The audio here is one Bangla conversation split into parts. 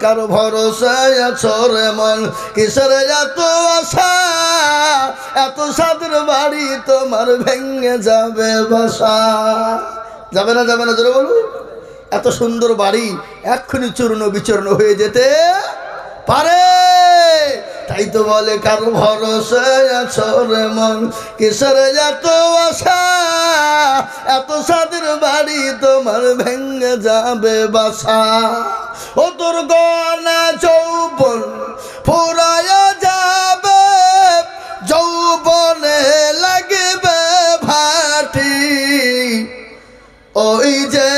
কারো ভরসায় আছো রে মন, কিসের এত আশা, এত সাদের বাড়ি তোমার ভেঙে যাবে বাসা। যাবে না যাবে না, জোরে বলুন। এত সুন্দর বাড়ি এক্ষুনি চূর্ণ বিচূর্ণ হয়ে যেতে পারে। তাই তো বলে কারো ভরসায় আছো রে মন, কিসের এত আশা, এত সাদের বাড়ি তোমার ভেঙে যাবে বাসা। ও তোর গনা যৌবন ফুরায়া যাবে, যৌবনে লাগবে ভাটি, ওই যে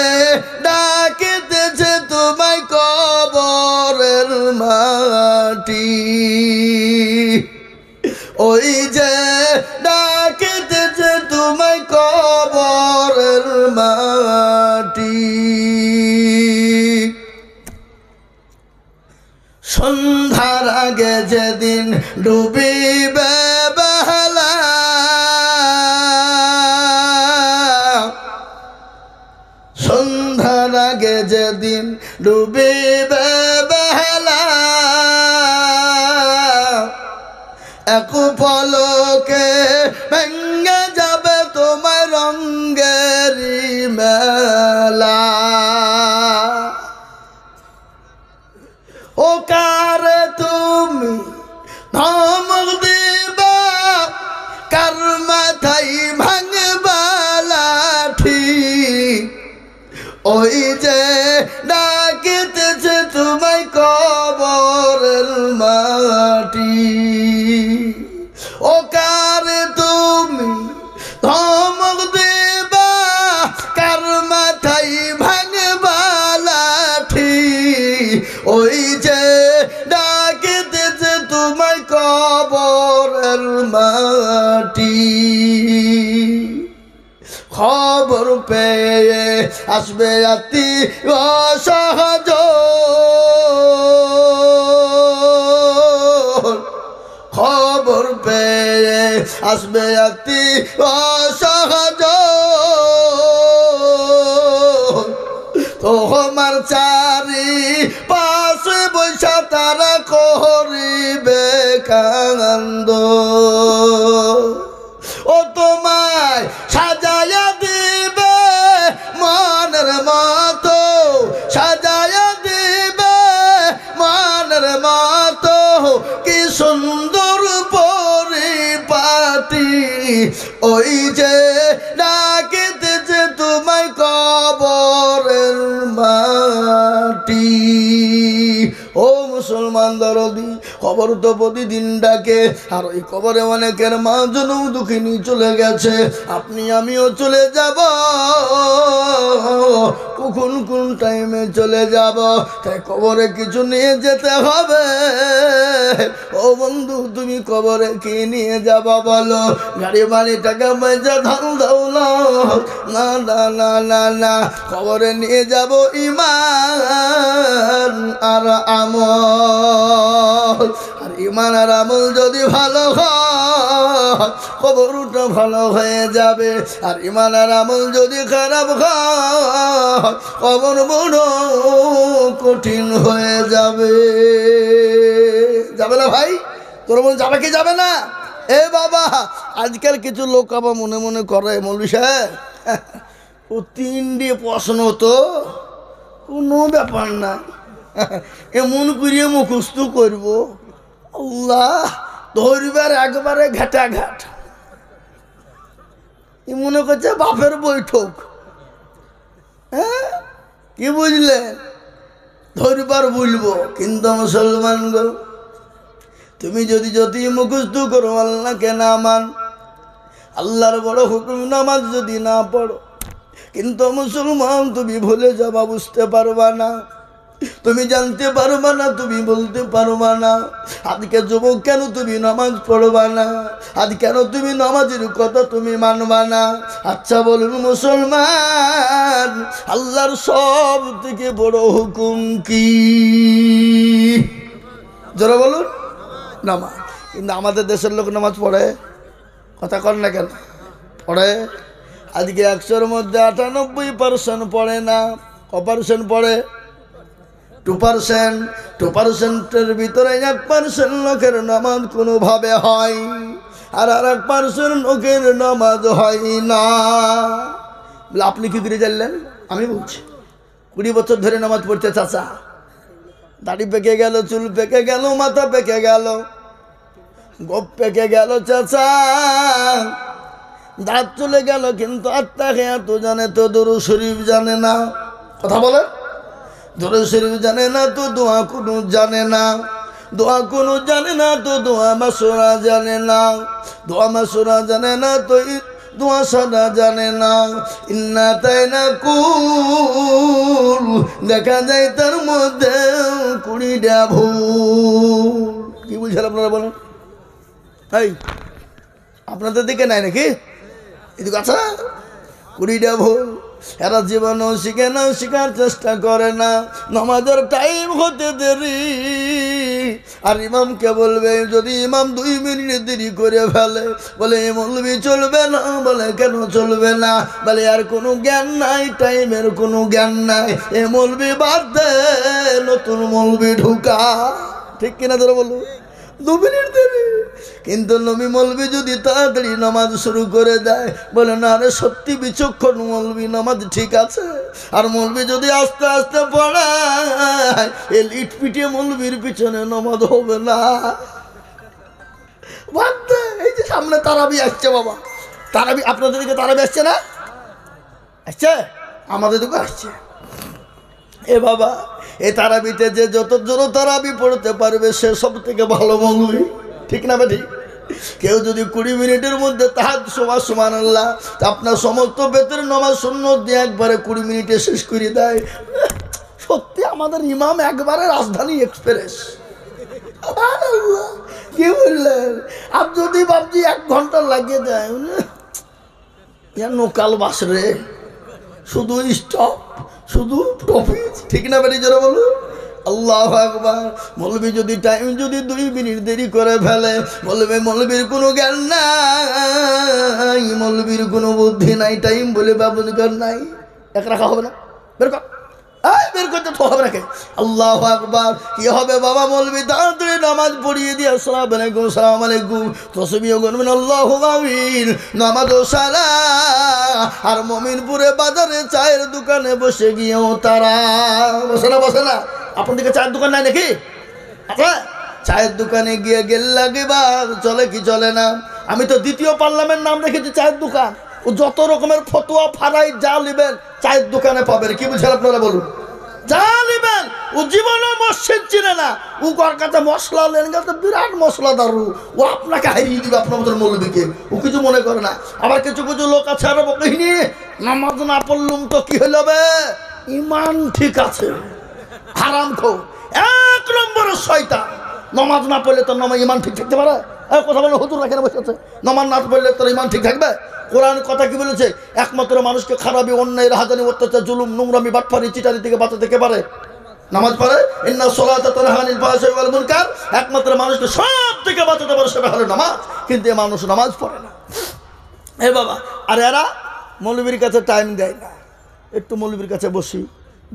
ডাকিতেছে তোমায় কবরের মাটি, ওই যে ডাকিতেছে তোমায় কবরের মাটি। সন্ধ্যার আগে যেদিন ডুবিবে বেলা, সন্ধ্যার আগে যেদিন ডুবিবে বেলা, এক পলকে ভেঙে যাবে তোমার রঙ্গেরি মেলা। ও কারে তুমি ধমক দিবা, কার মাথায় ভাঙবা লাঠি, ওই যে ডাকিতেছে তোমায় কবরের মাটি। ও কারে তুমি ধমক দিবা, কার মাথায় ভাঙবা লাঠি, ওই যে ডাকিতেছে তোমায় কবরের মাটি। খবর পেয়ে আসবে অতি অসহজ, খবর পেয়ে আসবে অতি অসহজ, তোমার চারি পাশে বৈশা তারা করিবে কান্দ। ও তোমায় সাজায়া দিবে মনের মতো, সাজায়া দিবে মনের মতো, কি সুন্দর পরিপাটি, ওই যে ডাকিতেছে তোমায় কবরের মাটি। ও মুসলমান দরদি, কবর তো প্রতিদিন ডাকে, আর ওই কবরে অনেকের মা জনম দুঃখিনী চলে গেছে, আপনি আমিও চলে যাব, কখন কোন টাইমে চলে যাব, তাই কবরে কিছু নিয়ে যেতে হবে। ও বন্ধু, তুমি কবরে কি নিয়ে যাবা বলো? গাড়ি বাড়ি টাকা পয়সা ধান দৌলত না না না না না, কবরে নিয়ে যাব ঈমান আর আমল। আর ঈমান আর আমল যদি ভালো হয়, কবরটা ভালো হয়ে যাবে, আর ঈমান আর আমল যদি খারাপ হয়, কবর বড় কঠিন হয়ে যাবে। যাবে না ভাই? তোর মনে যাবে কি যাবে না? এ বাবা, আজকাল কিছু লোক আবার মনে মনে করে মৌলভী সাহেব ও 3 প্রশ্ন তো কোনো ব্যাপার না, এমন করিয়ে মুখস্থ করব, আল্লাহ ধরবার একবারে ঘাটা ঘাট। এ মনে করছে বাপের বৈঠক। হ্যাঁ, কি বুঝলে? ধরবার বলবো, কিন্তু মুসলমান গো, তুমি যদি যদি মুখস্থ করো আল্লাহকে না মান, আল্লাহর বড় হুকুম নামাজ যদি না পড়ো, কিন্তু মুসলমান তুমি ভুলে যাবা, বুঝতে পারবা না, তুমি জানতে পারবা না, তুমি বলতে পারবা না। আজকে যুবক কেন তুমি নামাজ পড়বা না? আজ কেন তুমি নামাজের কথা তুমি মানবা না? আচ্ছা বলুন মুসলমান, আল্লাহর সব থেকে বড় হুকুম কি? যারা বলুন নামাজ। কিন্তু আমাদের দেশের লোক নামাজ পড়ে? কথা কর না কেন? পড়ে। আজকে 100-র মধ্যে 98% পড়ে না। ক% পড়ে? 2%, ভিতরে 1% লোকের নামাজ কোনোভাবে হয়, আর 1% লোকের নামাজ হয় না। বলে আপনি কি করে জানলেন? আমি বলছি, 20 বছর ধরে নামাজ পড়ছে চাচা, দাড়ি পেকে গেল, চুল পেকে গেল, মাথা পেকে গেল, গোপ পেকে গেল চাচা, দাঁত চলে গেল, কিন্তু আত্মা খেয়া তো জানে তো দুরূদ শরীফ জানে না। কথা বলে, দুরূদ শরীফ জানে না তো দোয়া কোনো জানে না, দোয়া কোনো জানে না তো দোয়া মাসুরা জানে না, দোয়া মাসুরা জানে না তো দোয়া সাদা জানে না। ইন্না তাইনা কুল, দেখা যায় তার মধ্যে 20টা ভুল। কি বুঝলেন আপনারা বলেন? এই আপনাদের দিকে নাই নাকি? এদিকে আচ্ছা, 20টা ভুল। এরা জীবনেও শিখে না, শিখার চেষ্টা করে না। নামাজের টাইম হতে দেরি, আর ইমামকে বলবে, যদি ইমাম 2 মিনিট দেরি করে ফেলে, বলে এ মৌলবি চলবে না। বলে কেন চলবে না? বলে আর কোনো জ্ঞান নাই, টাইমের কোনো জ্ঞান নাই, এ মৌলবি বাদ দে, নতুন মৌলবি ঢুকা। ঠিক কিনা ধরে বলুন? 2 মিনিট দেরি। কিন্তু নবী মৌলবি যদি তাড়াতাড়ি নামাজ শুরু করে দেয়, বলে না রে সত্যি বিচক্ষণ মৌলবি, নামাজ ঠিক আছে। আর মৌলবি যদি আস্তে আস্তে পড়ায়, এ লিট পিটিয়ে মৌলবির পিছনে নামাজ হবে না। এই যে সামনে তারাবি আসছে বাবা, তারাবি আপনাদের দিকে তারাবি আসছে না? আসছে, আমাদের দিকে আসছে। এ বাবা, এ তারাবিতে যে যত জোর তারাবি পড়তে পারবে, সে সব থেকে ভালো মৌলবি। ঠিক না বেটি? কেউ যদি 20 মিনিটের মধ্যে তাহাজ্জুদ সুবহানাল্লাহ, আপনার সমস্ত বেতের নামাজ সুন্নত দিয়ে একবারে 20 মিনিটে শেষ করে দেয়, সত্যি আমাদের ইমাম একবারে রাজধানী এক্সপ্রেস। কি বললেন? আর যদি ভাবছি 1 ঘন্টা লাগিয়ে দেয়, নোকাল বাস রে, শুধু স্টপ, শুধু টপিক। ঠিক না বেটি? জোরে বলুন আল্লাহু আকবার। মৌলবি যদি টাইম যদি 2 মিনিট দেরি করে ফেলে, বলবে মৌলবির কোনো জ্ঞান নাই, মৌলবির কোনো বুদ্ধি নাই, টাইম বলে ব্যবহার নাই। এক রাখা হবে না? বের কর, বের করতে তো হবে নাকি? আল্লাহু আকবার। কি হবে বাবা? মৌলবি তাড়াতাড়ি নামাজ পড়িয়ে দিয়ে আসসালামু আলাইকুম, আসসালামু আলাইকুম, তসবিহ গুনবেন আল্লাহু আমিন, নামাজ ও সালাম। আর মমিনপুরে বাজারে চায়ের দোকানে বসে গিয়েও তারা বসে না। আপনাদেরকে চায়ের দোকান নাই নাকি? আচ্ছা, চায়ের দোকানে গিয়ে গেল্লা গিবাস চলে কি চলে না? আমি তো 2য় পার্লামেন্ট নাম রেখেছি চায়ের দোকান। ও যত রকমের ফতোয়া ফারাই যা নেবেন চায়ের দোকানে পাবেন। কি বুঝলেন আপনারা বলুন? যা নেবেন। ও জীবনে মসজিদ চিনে না, ও কার কাছে মশলা লেন গেছে, বিরাট মশলাদার। ও আপনাকে হারিয়ে দিবে, আপনার মতো মৌলবীকে। ও কিছু মনে করে না। আবার কিছু কিছু লোক আছে আরো বকিনি, নামাজ না পড়লুম তো কি হইল বে, ইমান ঠিক আছে। হারামখোর, 1 নম্বরের শয়তান। নামাজ না পড়লে তোর ইমান ঠিক থাকতে পারে? কথা বলে হুজুর রাখেন বসে আছে, নামাজ না পড়লে তোর ইমান ঠিক থাকবে? কোরআন কথা কি বলেছে? একমাত্র মানুষকে খারাপি, অন্যায়, রাহাজানি, অত্যাচার, জুলুম, নোংরামি, বাটপারি, চিটারি থেকে বাঁচাতে কে পারে? নামাজ পড়ে। ইন্না সলাতা তানহা আনিল ফাহশাই ওয়াল মুনকার। একমাত্র মানুষকে সব থেকে বাঁচাতে পারে সেটা হলো নামাজ। কিন্তু এই মানুষ নামাজ পড়ে না। এ বাবা, আর এরা মৌলবীর কাছে টাইম দেয় না। একটু মৌলবীর কাছে বসি,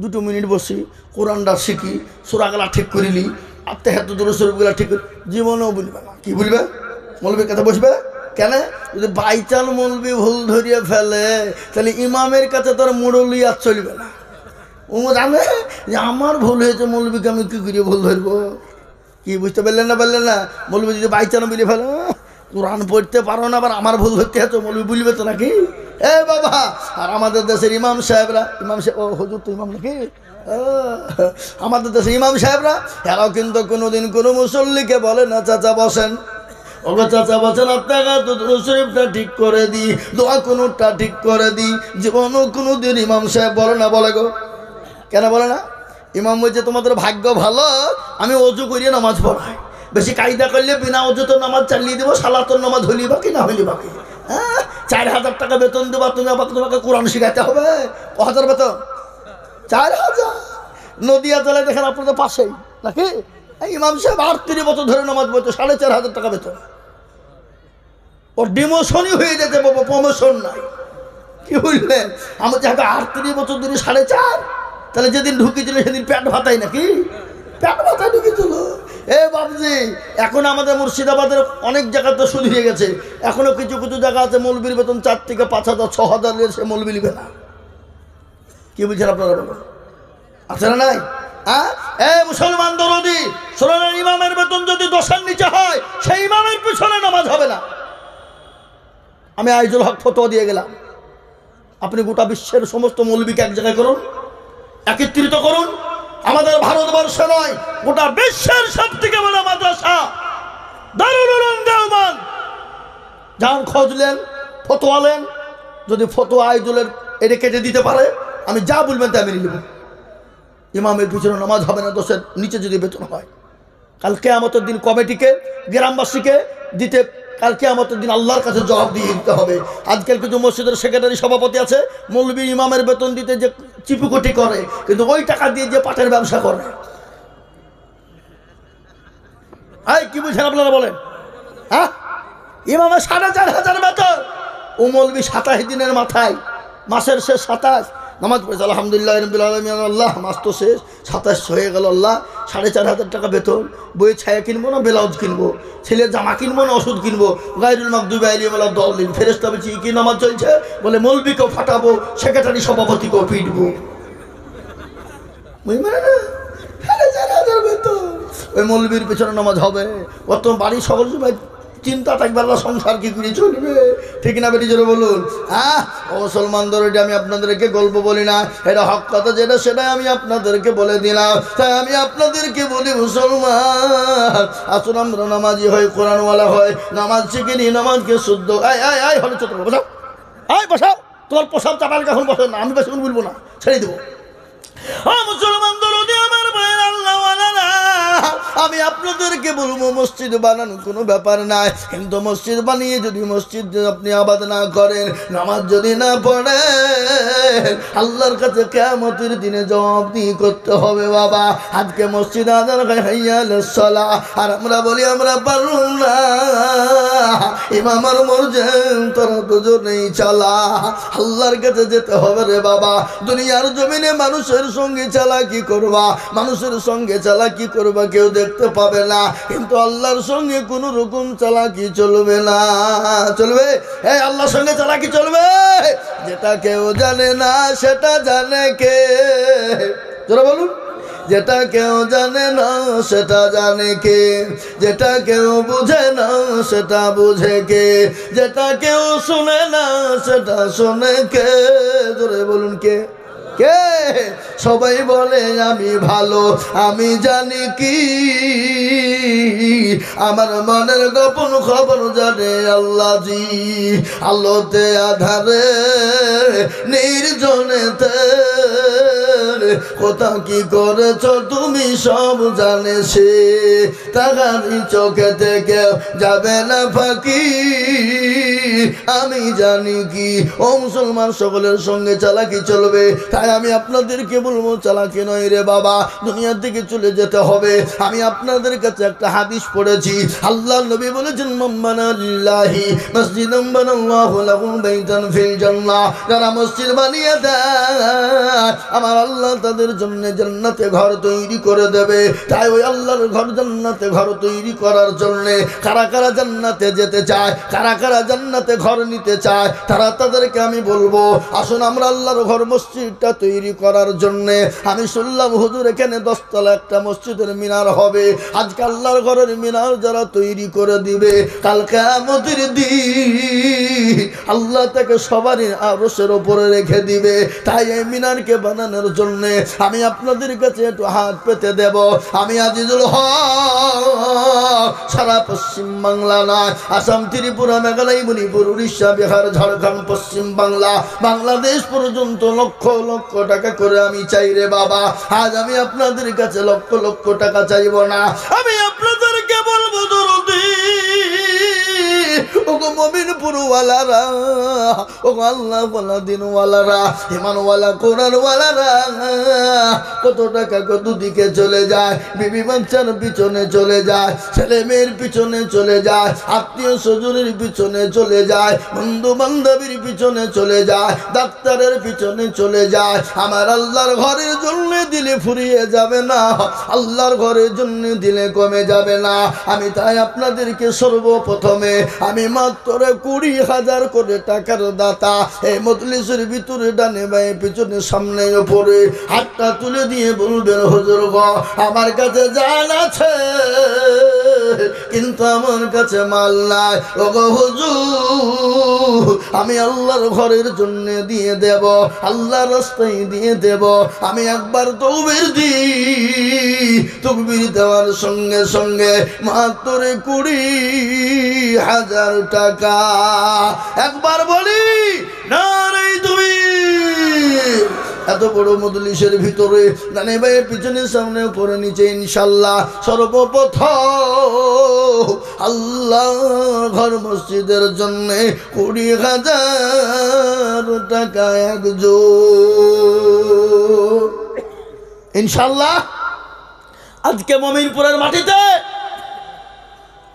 2 মিনিট বসি, কোরআনটা শিখি, সূরাগুলা ঠিক করিলি, আত্মাহিয়াত দুরূদ শরীফগুলা ঠিক করি, জীবনেও বলবে না। কি বলবে? মৌলবীর কাছে বসবে কেন? যদি বাইচাল মৌলবী ভুল ধরিয়ে ফেলে, তাহলে ইমামের কাছে তার মুরলি আর চলবে না। ও জানে যে আমার ভুল হয়েছে, মৌলবীকে আমি কী করিয়ে ভুল ধরবো। কি বুঝতে পারলেন না? বললেন না? মৌলবী যদি বাইচাল বলে ফেলে, কোরআন পড়তে পারো না, আবার আমার ভুল ধরতে হচ্ছে, মৌলবী বলবে তো নাকি? এ বাবা, আর আমাদের দেশের ইমাম সাহেবরা, ও হুজুর তো ইমাম নাকি? আমাদের দেশের ইমাম সাহেবরা এরাও কিন্তু কোনোদিন কোনো মুসল্লিকে বলে না চাচা বসেন, ওগো চাচা বসেন, আপনাকে দুরূদ শরীফটা ঠিক করে দিই, দোয়া কোনোটা ঠিক করে দিই। জীবনও কোনোদিন ইমাম সাহেব বলে না। বলে গো, কেন বলে না? ইমাম বলছে তোমাদের ভাগ্য ভালো, আমি অজু করিয়ে নামাজ পড়াই। বেশি কায়দা করলে বিনা অজুতে নামাজ চালিয়ে দেবো, সালাতর নামাজ হলি বাকি না হলি বাকি। হ্যাঁ, 4000 টাকা বেতন দেবো, তোমাকে কোরআন শিখাতে হবে। 1000 বেতন, 4000। নদিয়া জেলায় দেখেন আপনাদের পাশেই নাকি ইমাম সাহেব 38 বছর ধরে নামাজ পড়ছে, 4500 টাকা বেতন। ওর ডিমোশনই হয়ে যেতে বাবা, প্রমোশন নাই। কি বললেন? আমার যাকে 38 বছর ধরে 4.5, তাহলে যেদিন ঢুকেছিল সেদিন প্যাট ভাতাই নাকি, প্যাট ভাতায় ঢুকেছিল। এ বাবজি, এখন আমাদের মুর্শিদাবাদের অনেক জায়গাতে শুধিয়ে গেছে, এখনো কিছু কিছু জায়গা আছে মৌলবীর বেতন 4 থেকে 5,000 6,000 সে মৌলবী নিবে না। কি বলছেন আপনারা বলুন, আছে না নাই? মুসলমান দরদি শোনেন, ইমামের বেতন যদি 10-এর নিচে হয় সেই ইমামের পিছনে নামাজ হবে না। আমি আইজুল হক ফতোয়া দিয়ে গেলাম, আপনি গোটা বিশ্বের সমস্ত মৌলবীকে এক জায়গায় করুন, একত্রিত করুন। আমাদের ভারতবর্ষে নয়, গোটা বিশ্বের সব থেকে বড় মাদ্রাসা দারুল উলুম দেওবন্দ। যান খোঁজলেন, ফতোয়ালেন, যদি ফতোয়া আইজুলের এটা কেটে দিতে পারে আমি যা বলবেন তা মেনে নেব। ইমামের পিছনে নামাজ হবে না 10-এর নিচে যদি বেতন হয়। কাল কিয়ামতের দিন কমিটিকে, গ্রামবাসীকে দিতে, কাল কিয়ামতের দিন আল্লাহর কাছে জবাব দিয়ে দিতে হবে। আজকাল কিছু মসজিদের সেক্রেটারি সভাপতি আছে, মৌলবী ইমামের বেতন দিতে যে চিপুকুটি করে, কিন্তু ওই টাকা দিয়ে যে পাটের ব্যবসা করে। কি বুঝছেন আপনারা বলেন? ইমামের 4,500 বেতন, ও মৌলবী 27 দিনের মাথায়, মাসের শেষ 27 নামাজ পড়েছে আলহামদুলিল্লাহ রাব্বিল আলামিন, আল্লাহ মাস তো শেষ, 27 হয়ে গেল, আল্লাহ 4,500 টাকা বেতন, বইয়ের ছায়া কিনবো না ব্লাউজ কিনবো, ছেলের জামা কিনবো না ওষুধ কিনবো, গায়রুল মাগদুবি আলাইহিম ওয়ালা দাল্লিন, ফেরেশতা বলছি কি নামাজ চলছে, বলে মৌলবীকেও ফাটাবো, সেক্রেটারি সভাপতিকেও পিটবো। বুঝবেন না, 4,500 বেতন, ওই মৌলবীর পেছনে নামাজ হবে। অত বাড়ির সকল সবাই চিন্তা থাকবে আল্লাহ সংসার কি করে চলবে, ঠিক না বেটি জোরে বলুন? ও মুসলমানদের, এটা আমি আপনাদেরকে গল্প বলি না, এটা হক কথা, যেটা সেটাই আমি আপনাদেরকে বলে দিলাম। তাই আমি আপনাদেরকে বলি, মুসলমান আসুন আমরা নামাজি হয়, কোরআনওয়ালা হয়, নামাজ শিখে নি, নামাজকে শুদ্ধ। হলে চোখ বসাও, বসাও, তোমার পোশাক চাপাল এখন বসো না, আমি বেশি বলবো না, ছেড়ে দেবো। মুসলমানদের আমার ভাইয়ের আল্লাহওয়ালারা, আমি আপনাদেরকে বলবো, মসজিদ বানানো কোনো ব্যাপার নাই, কিন্তু মসজিদ বানিয়ে যদি মসজিদ আপনি আবাদ না করেন, নামাজ যদি না পড়েন, আল্লাহর কাছে কিয়ামতের দিনে জবাবদিহি করতে হবে। বাবা, আজকে মসজিদ আযান হয় হাইয়া আলাস সালাহ, আর আমরা বলি আমরা পারুম না, ইমাম আর মুয়াজ্জিন তোরা দুজনেই চালা। আল্লাহর কাছে যেতে হবে রে বাবা। দুনিয়ার জমিনে মানুষের সঙ্গে চালাকি করবা, মানুষের সঙ্গে চালাকি করবা, কেউ দেখতে পাবে না, কিন্তু আল্লাহর সঙ্গে কোন রকম চালাকি চলবে না। চলবে? আল্লাহর সঙ্গে চালাকি চলবে? যেটা কেউ জানে না সেটা জানে কে? জোরে বলুন। যেটা কেউ জানে না সেটা জানে কে? যেটা কেউ বুঝে না সেটা বুঝে কে? যেটা কেউ শুনে না সেটা শুনে কে? জোরে বলুন কে? কে? সবাই বলে আমি ভালো, আমি জানি কি, আমার মনের গোপন খবর জানে আল্লাহ জি। আলোতে আধারে নির্জনেতে কোথা কি করেছ তুমি সব জানে সে, তাহারি চোখে থেকে যাবে না ফাঁকি, আমি জানি কি। ও মুসলমান, সকলের সঙ্গে চালাকি চলবে। তাই আমি আপনাদেরকে বলবো, চালাকি নয় রে বাবা, দুনিয়ার দিকে চলে যেতে হবে। আমি আপনাদের কাছে একটা হাদিস পড়েছি, আল্লাহ নবী বলেছেন, মান বানা লিল্লাহি মসজিদান বানাল্লাহু লাহু বাইতান ফিল জান্নাহ, যারা মসজিদ বানিয়ে দেয় আমার আল্লাহ তাদের জন্য জান্নাতে ঘর তৈরি করে দেবে। তাই ওই আল্লাহর ঘর, জান্নাতে ঘর তৈরি করার জন্য কারা কারা জান্নাতে যেতে চায়, কারা কারা জান্নাতে ঘর নিতে চায়, তারা তাদেরকে আমি বলবো, আসুন আমরা আল্লাহর ঘর মসজিদটা তৈরি করার জন্য। আমি শুনলাম হুজুর এখানে 10 তলা একটা মসজিদের মিনার হবে। আজকে আল্লাহর ঘরের মিনার যারা তৈরি করে দিবে, কাল কিয়ামতের দিন আল্লাহ তাকে সবারই আরশের উপরে রেখে দিবে। তাই এই মিনারকে বানানোর জন্য আমি আপনাদের কাছে একটু হাত পেতে দেব। আমি আজিজুল হক সারা পশ্চিম বাংলা নয়, আসাম, ত্রিপুরা, মেঘালয়, মণিপুর, উড়িষ্যা, বিহার, ঝাড়খণ্ড, পশ্চিম বাংলা, বাংলাদেশ পর্যন্ত লক্ষ লক্ষ টাকা করে আমি চাই রে বাবা। আজ আমি আপনাদের কাছে লক্ষ লক্ষ টাকা চাইব না, আমি আপনাদেরকে বলবো দরদি ও ওগো মুমিনপুরওয়ালারা, ওগো আল্লাহ ওয়ালা দিনওয়ালারা, ইমানওয়ালা কোরআনওয়ালারা, কত টাকা কত দিকে চলে যায়, বিবি বাচ্চার পিছনে চলে যায়, ছেলে মেয়ের পিছনে চলে যায়, আত্মীয় স্বজনের পিছনে চলে যায়, বন্ধু বান্ধবীর পিছনে চলে যায়, ডাক্তারের পিছনে চলে যায়। আমার আল্লাহর ঘরের জন্য দিলে ফুরিয়ে যাবে না, আল্লাহর ঘরের জন্য দিলে কমে যাবে না। আমি তাই আপনাদেরকে সর্বপ্রথমে আমি মাত্র 20,000 করে টাকার দাতা এই মজলিসের ভিতরে ডানে বাঁয়ে পিছনে সামনে উপরে হাতটা তুলে দিয়ে বলবেন, হুজুর গো আমার কাছে জান আছে কিন্তু আমার কাছে মাল নাই, ওগো হুজুর আমি আল্লাহর ঘরের জন্য দিয়ে দেব, আল্লাহর রাস্তায় দিয়ে দেব। আমি একবার তকবীর দিই, তকবীর দেওয়ার সঙ্গে সঙ্গে মাত্র 20,000 টাকা। একবার বলি নারে তাকবীর। এত বড় মজলিসের ভিতরে ডানে বাঁয়ে পিছনে সামনে উপরে নিচে ইনশাআল্লাহ সর্বপ্রথম আল্লাহ ঘর মসজিদের জন্য 20,000 টাকা একজন ইনশাআল্লাহ আজকে মমিনপুরের মাটিতে।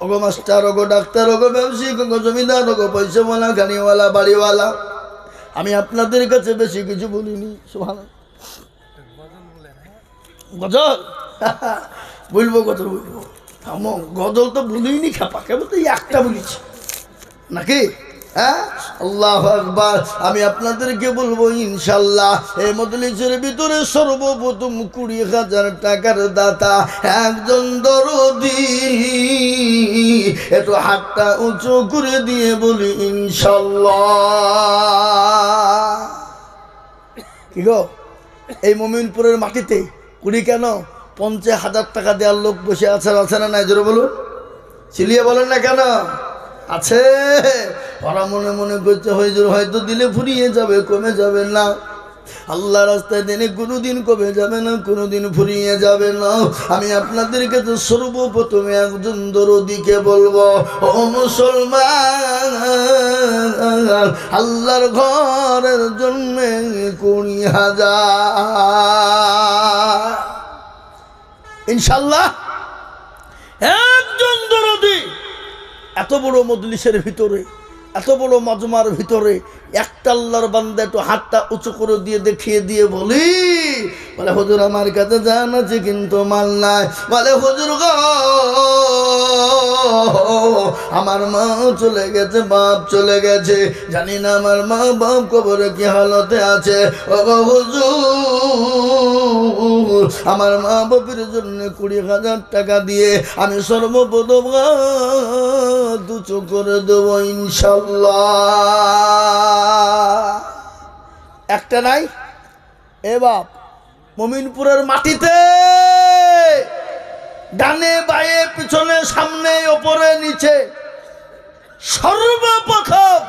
ওগো মাস্টার, ওগো ডাক্তার, ওগো ব্যবসায়িক, ওগো জমিদার, ওগো পয়সাওয়ালা, গাড়িওয়ালা, বাড়িওয়ালা, আমি আপনাদের কাছে বেশি কিছু বলিনি। সুবহানাল্লাহ। গজল বলবো, গজল বলবো, গজল তো বলিনি, খেপা কেবল তো একটা বলেছি নাকি? হ্যাঁ, আল্লাহু আকবার। আমি আপনাদেরকে বলবো ইনশাআল্লাহ এই মজলিসের ভিতরে সর্বপ্রথম 20,000 টাকার দাতা একজন দরদি। একটু হাতটা উঁচু করে দিয়ে বলি ইনশাআল্লাহ। কি গো, এই মুমিনপুরের মাটিতে 20 কেন 50,000 টাকা দেওয়ার লোক বসে আছে না নাই? জোরে বলুন, চিলিয়ে বলেন না কেন? আছে। ওরা মনে মনে করছে হয়তো দিলে ফুরিয়ে যাবে, কমে যাবে না। আল্লাহ রাস্তায় দিনে কোনোদিন কমে যাবে না, কোনোদিন ফুরিয়ে যাবে না। আমি আপনাদেরকে তো সর্বপ্রথমে একজন দরদিকে বলবো, ও মুসলমান, আল্লাহর ঘরের জন্য 20,000 ইনশাআল্লাহ একজন দরদি। এত বড় মজলিসের ভিতরে, এত বড় মাজমার ভিতরে একটা আল্লাহর বান্দা একটু হাতটা উঁচু করে দিয়ে দেখিয়ে দিয়ে বলি, বলে হুজুর আমার কাছে জান আছে কিন্তু মাল নাই। বলে হুজুর গো আমার মা চলে গেছে, বাপ চলে গেছে, জানি না আমার মা বাপ কবরে কি হালতে আছে। ও গো হুজুর আমার মা বাপের জন্য 20,000 টাকা দিয়ে আমি সর্বপ্রথম দুচো করে দেবো ইনশাআল্লাহ। একটা নাই এ বাপ, মুমিনপুরের মাটিতে ডানে বাঁয়ে পিছনে সামনে ওপরে নিচে সর্বপ্রথম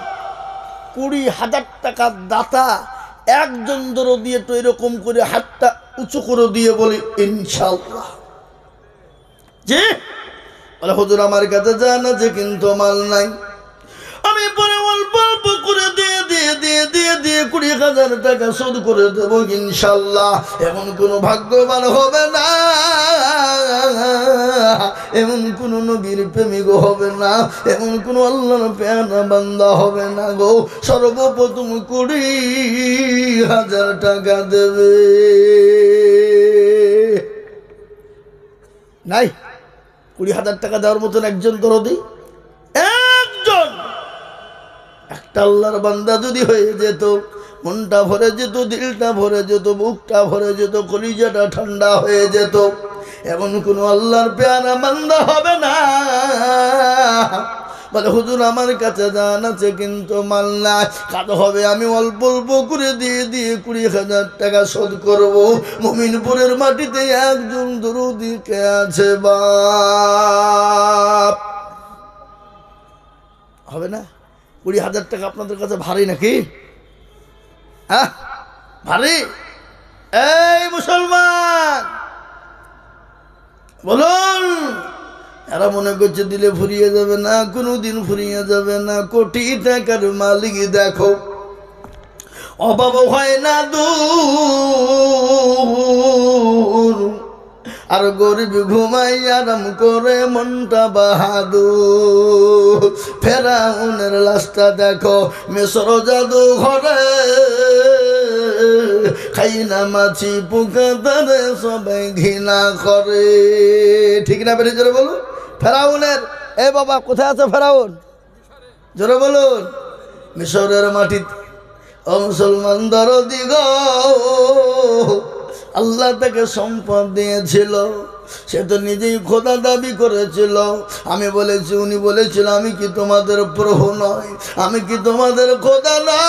20,000 টাকার দাতা একজন দরদি। তো এরকম করে হাতটা উঁচু করে দিয়ে বলি ইনশাআল্লাহ। জি বলে হুজুর আমার কাছে জান আছে কিন্তু মাল নাই। আমি পরে অল্প অল্প করে দিয়ে দিয়ে দিয়ে দিয়ে দিয়ে 20,000 টাকা শোধ করে দেবো ইনশাআল্লাহ। এমন কোনো ভাগ্যবান হবে না, এমন কোন নবীর প্রেমিক হবে না, এমন কোন আল্লাহর পেয়ারা বান্দা হবে না গো। সর্বপ্রথম 20,000 টাকা দেবে। নাই 20,000 টাকা দেওয়ার মতন একজন দরদি, একজন একটা আল্লাহর বান্দা যদি হয়ে যেত, মনটা ভরে যেত, দিলটা ভরে যেত, বুকটা ভরে যেত, কলিজাটা ঠান্ডা হয়ে যেত। এমন কোনো আল্লাহর পেয়ারা বান্দা হবে না। বলে হুজুর আমার কাছে জান আছে কিন্তু মাল নাই, কাজ হবে আমি অল্প অল্প করে দিয়ে দিয়ে 20,000 টাকা শোধ করবো। মুমিনপুরের মাটিতে একজন দরদি কে আছে বাপ? হবে না? 20,000 টাকা আপনাদের কাছে ভারী নাকি? হ্যাঁ ভারী? এই মুসলমান বলুন এরা মনে করছে দিলে ফুরিয়ে যাবে না, কোনোদিন ফুরিয়ে যাবে না। কোটি টাকার মালিক দেখো, অভাব হয় না দূর, আর গরিব ঘুমাই আরাম করে মনটা বাহাদুর। ফেরাউনের লাশটা দেখো মিশর জাদু ঘরে, খাই না মাছি পোকা তারে সবাই ঘৃণা করে। ঠিক না বেরিয়ে জোরে বলুন ফেরাউনের। এ বাবা কোথায় আছে ফেরাউন? জোরে বলুন। মিশরের মাটিতে। ও মুসলমান দরদি গো, আল্লাহ তাকে সম্পদ দিয়েছিল, সে তো নিজেই খোদা দাবি করেছিল। আমি বলেছি, উনি বলেছিল আমি কি তোমাদের প্রভু নয়, আমি কি তোমাদের খোদা নয়?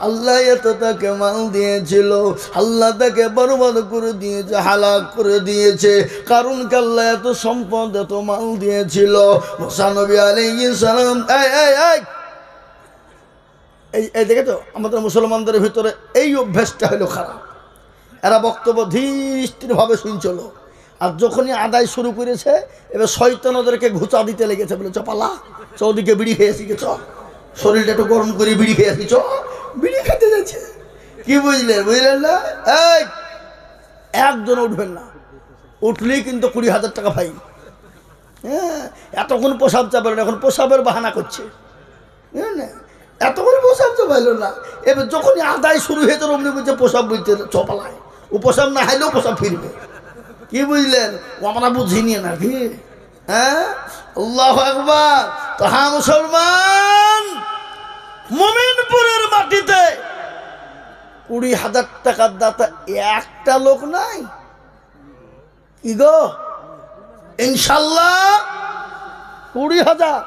আল্লাহ এত তাকে মাল দিয়েছিল, আল্লাহ তাকে বরবাদ করে দিয়েছে, হালাক করে দিয়েছে। কারণ কি আল্লাহ এত সম্পদ এত মাল দিয়েছিল। মুসা নবী আলাইহিস সালাম, এই দেখে তো আমাদের মুসলমানদের ভিতরে এই অভ্যাসটা হলো খারাপ। এরা বক্তব্য ধীরভাবে শুনছিল, আর যখনই আদায় শুরু করেছে এবার শয়তান ওদেরকে ঘুচা দিতে লেগেছে। বলে চপালা চৌদিকে বিড়ি খেয়েছি, চ শরীরটা একটু গরম করে বিড়ি খেয়েছি, চ বিড়ি খেতে যাচ্ছে। কি বুঝলেন? বুঝলেন না? এই একজন উঠবেন না, উঠলেই কিন্তু 20,000 টাকা ফাইন। হ্যাঁ, এতক্ষণ প্রসাব চাপেন, এখন প্রসাবের বাহানা করছে। বুঝলেন না? এতক্ষণ প্রসাব তো পাইল না, এবার যখনই আদায় শুরু হয়েছে অমনি বলছে প্রসাব বুঝতে চপালায়। ও প্রসাব না হাইলেও প্রসাব ফিরবে। কি বুঝলেন? ও আমরা বুঝিনি নাকি? হ্যাঁ, আল্লাহু আকবার। তো হ্যাঁ মুসলমান, মুমিনপুরের মাটিতে 20,000 টাকার দাতা একটা লোক নাই। কি গো? ইনশাল্লাহ 20,000।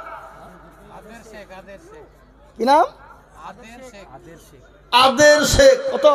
কি নাম? আদের শেখ। কত?